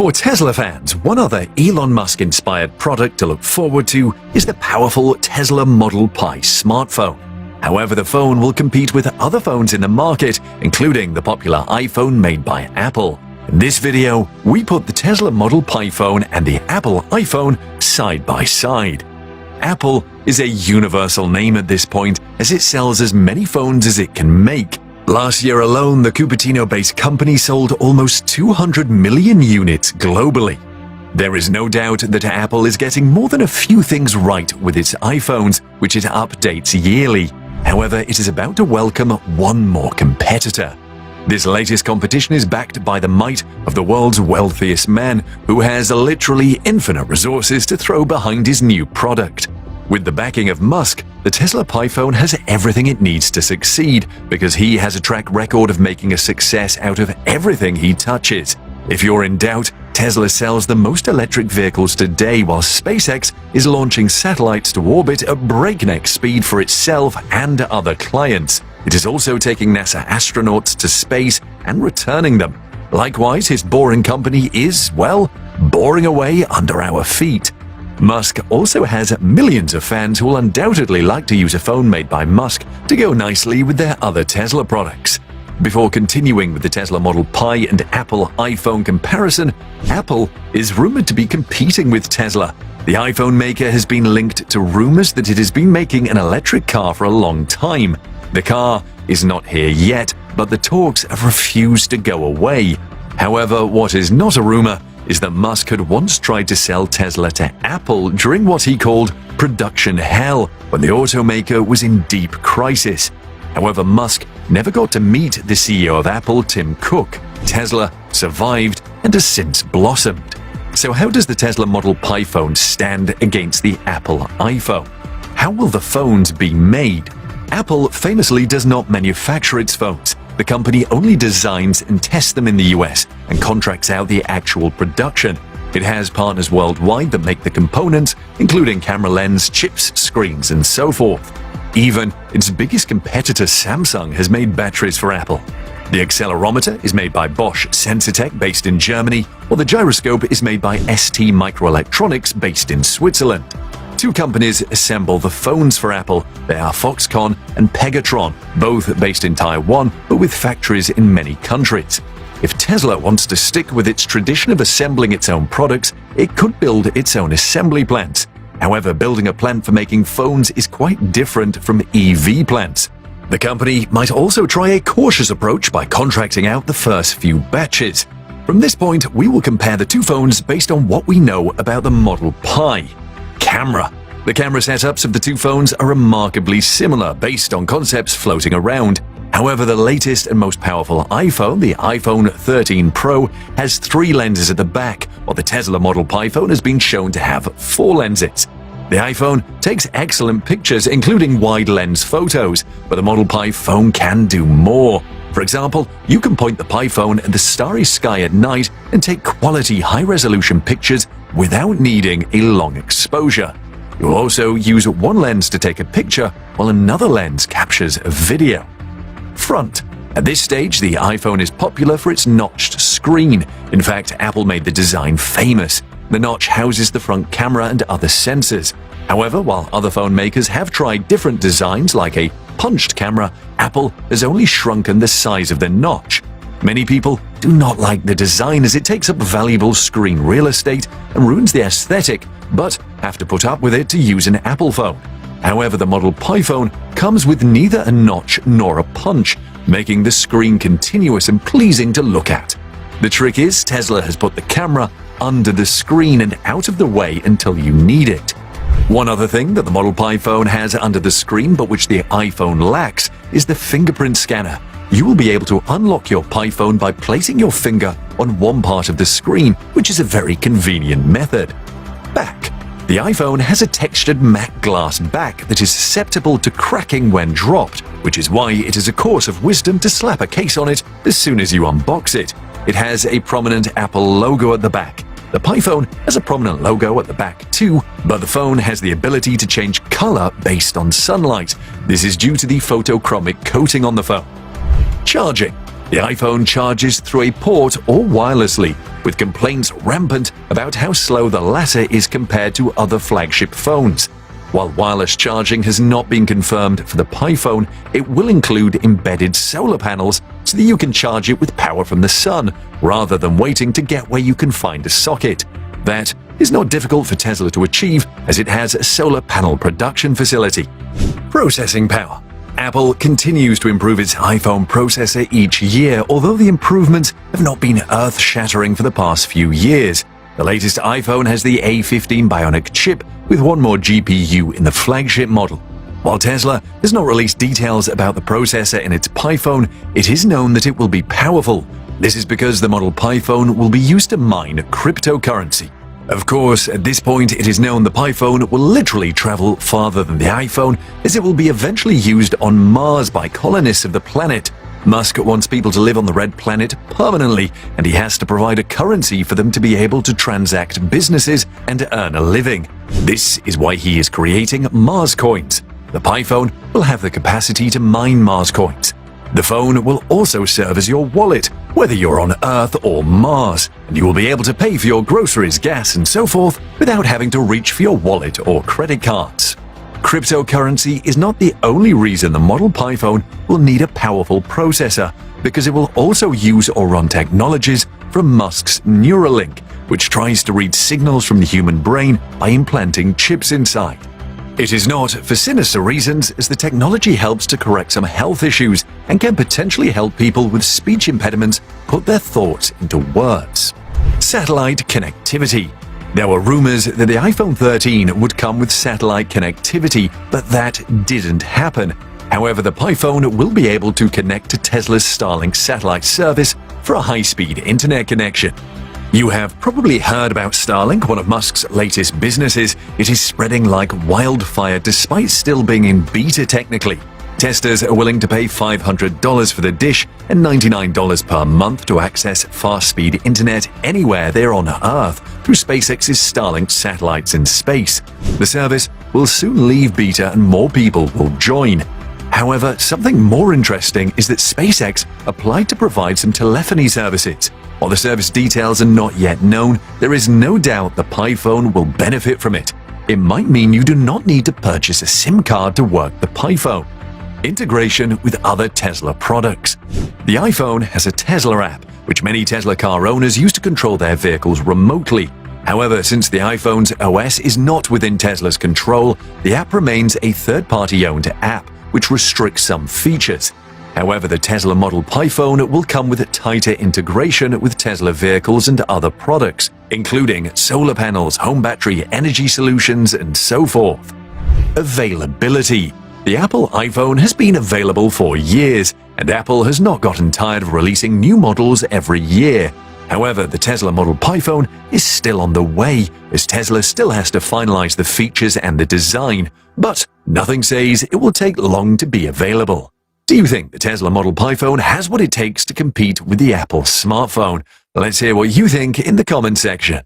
For Tesla fans, one other Elon Musk-inspired product to look forward to is the powerful Tesla Model Pi smartphone. However, the phone will compete with other phones in the market, including the popular iPhone made by Apple. In this video, we put the Tesla Model Pi phone and the Apple iPhone side by side. Apple is a universal name at this point, as it sells as many phones as it can make. Last year alone, the Cupertino-based company sold almost 200 million units globally. There is no doubt that Apple is getting more than a few things right with its iPhones, which it updates yearly. However, it is about to welcome one more competitor. This latest competition is backed by the might of the world's wealthiest man, who has literally infinite resources to throw behind his new product. With the backing of Musk, the Tesla Pi phone has everything it needs to succeed because he has a track record of making a success out of everything he touches. If you're in doubt, Tesla sells the most electric vehicles today, while SpaceX is launching satellites to orbit at breakneck speed for itself and other clients. It is also taking NASA astronauts to space and returning them. Likewise, his boring company is, well, boring away under our feet. Musk also has millions of fans who will undoubtedly like to use a phone made by Musk to go nicely with their other Tesla products. Before continuing with the Tesla Model Pi and Apple iPhone comparison, Apple is rumored to be competing with Tesla. The iPhone maker has been linked to rumors that it has been making an electric car for a long time. The car is not here yet, but the talks have refused to go away. However, what is not a rumor is that Musk had once tried to sell Tesla to Apple during what he called production hell, when the automaker was in deep crisis. However, Musk never got to meet the CEO of Apple, Tim Cook. Tesla survived and has since blossomed. So how does the Tesla Model Pi phone stand against the Apple iPhone? How will the phones be made? Apple famously does not manufacture its phones. The company only designs and tests them in the US and contracts out the actual production. It has partners worldwide that make the components, including camera lens, chips, screens, and so forth. Even its biggest competitor, Samsung, has made batteries for Apple. The accelerometer is made by Bosch Sensitech, based in Germany, while the gyroscope is made by ST Microelectronics, based in Switzerland. Two companies assemble the phones for Apple. They are Foxconn and Pegatron, both based in Taiwan, but with factories in many countries. If Tesla wants to stick with its tradition of assembling its own products, it could build its own assembly plants. However, building a plant for making phones is quite different from EV plants. The company might also try a cautious approach by contracting out the first few batches. From this point, we will compare the two phones based on what we know about the Model Pi. Camera. The camera setups of the two phones are remarkably similar based on concepts floating around. However, the latest and most powerful iPhone, the iPhone 13 Pro, has 3 lenses at the back, while the Tesla Model Pi phone has been shown to have 4 lenses. The iPhone takes excellent pictures, including wide lens photos, but the Model Pi phone can do more. For example, you can point the Pi phone at the starry sky at night and take quality high-resolution pictures without needing a long exposure. You'll also use one lens to take a picture, while another lens captures a video. Front. At this stage, the iPhone is popular for its notched screen. In fact, Apple made the design famous. The notch houses the front camera and other sensors. However, while other phone makers have tried different designs like a punched camera, Apple has only shrunken the size of the notch. Many people do not like the design as it takes up valuable screen real estate and ruins the aesthetic, but have to put up with it to use an Apple phone. However, the Model Pi phone comes with neither a notch nor a punch, making the screen continuous and pleasing to look at. The trick is, Tesla has put the camera under the screen and out of the way until you need it. One other thing that the Model Pi phone has under the screen but which the iPhone lacks is the fingerprint scanner. You will be able to unlock your Pi phone by placing your finger on one part of the screen, which is a very convenient method. Back. The iPhone has a textured matte glass back that is susceptible to cracking when dropped, which is why it is a course of wisdom to slap a case on it as soon as you unbox it. It has a prominent Apple logo at the back. The Pi phone has a prominent logo at the back too, but the phone has the ability to change color based on sunlight. This is due to the photochromic coating on the phone. Charging. The iPhone charges through a port or wirelessly, with complaints rampant about how slow the latter is compared to other flagship phones. While wireless charging has not been confirmed for the Pi phone, it will include embedded solar panels so that you can charge it with power from the sun, rather than waiting to get where you can find a socket. That is not difficult for Tesla to achieve, as it has a solar panel production facility. Processing power. Apple continues to improve its iPhone processor each year, although the improvements have not been earth-shattering for the past few years. The latest iPhone has the A15 Bionic chip with one more GPU in the flagship model. While Tesla has not released details about the processor in its Pi phone, it is known that it will be powerful. This is because the Model Pi phone will be used to mine cryptocurrency. Of course, at this point, it is known the Pi phone will literally travel farther than the iPhone, as it will be eventually used on Mars by colonists of the planet. Musk wants people to live on the red planet permanently, and he has to provide a currency for them to be able to transact businesses and earn a living. This is why he is creating Mars coins. The Pi phone will have the capacity to mine Mars coins. The phone will also serve as your wallet, whether you're on Earth or Mars, and you will be able to pay for your groceries, gas, and so forth without having to reach for your wallet or credit cards. Cryptocurrency is not the only reason the Model Pi phone will need a powerful processor, because it will also use or run technologies from Musk's Neuralink, which tries to read signals from the human brain by implanting chips inside. It is not for sinister reasons, as the technology helps to correct some health issues and can potentially help people with speech impediments put their thoughts into words. Satellite connectivity. There were rumors that the iPhone 13 would come with satellite connectivity, but that didn't happen. However, the Pi phone will be able to connect to Tesla's Starlink satellite service for a high-speed internet connection. You have probably heard about Starlink, one of Musk's latest businesses. It is spreading like wildfire despite still being in beta technically. Testers are willing to pay $500 for the dish and $99 per month to access fast-speed internet anywhere they're on Earth through SpaceX's Starlink satellites in space. The service will soon leave beta and more people will join. However, something more interesting is that SpaceX applied to provide some telephony services. While the service details are not yet known, there is no doubt the Pi phone will benefit from it. It might mean you do not need to purchase a SIM card to work the Pi phone. Integration with other Tesla products. The iPhone has a Tesla app, which many Tesla car owners use to control their vehicles remotely. However, since the iPhone's OS is not within Tesla's control, the app remains a third-party owned app, which restricts some features. However, the Tesla Model Pi phone will come with a tighter integration with Tesla vehicles and other products, including solar panels, home battery, energy solutions, and so forth. Availability. The Apple iPhone has been available for years, and Apple has not gotten tired of releasing new models every year. However, the Tesla Model Pi phone is still on the way, as Tesla still has to finalize the features and the design, but nothing says it will take long to be available. Do you think the Tesla Model Pi phone has what it takes to compete with the Apple smartphone? Let's hear what you think in the comment section.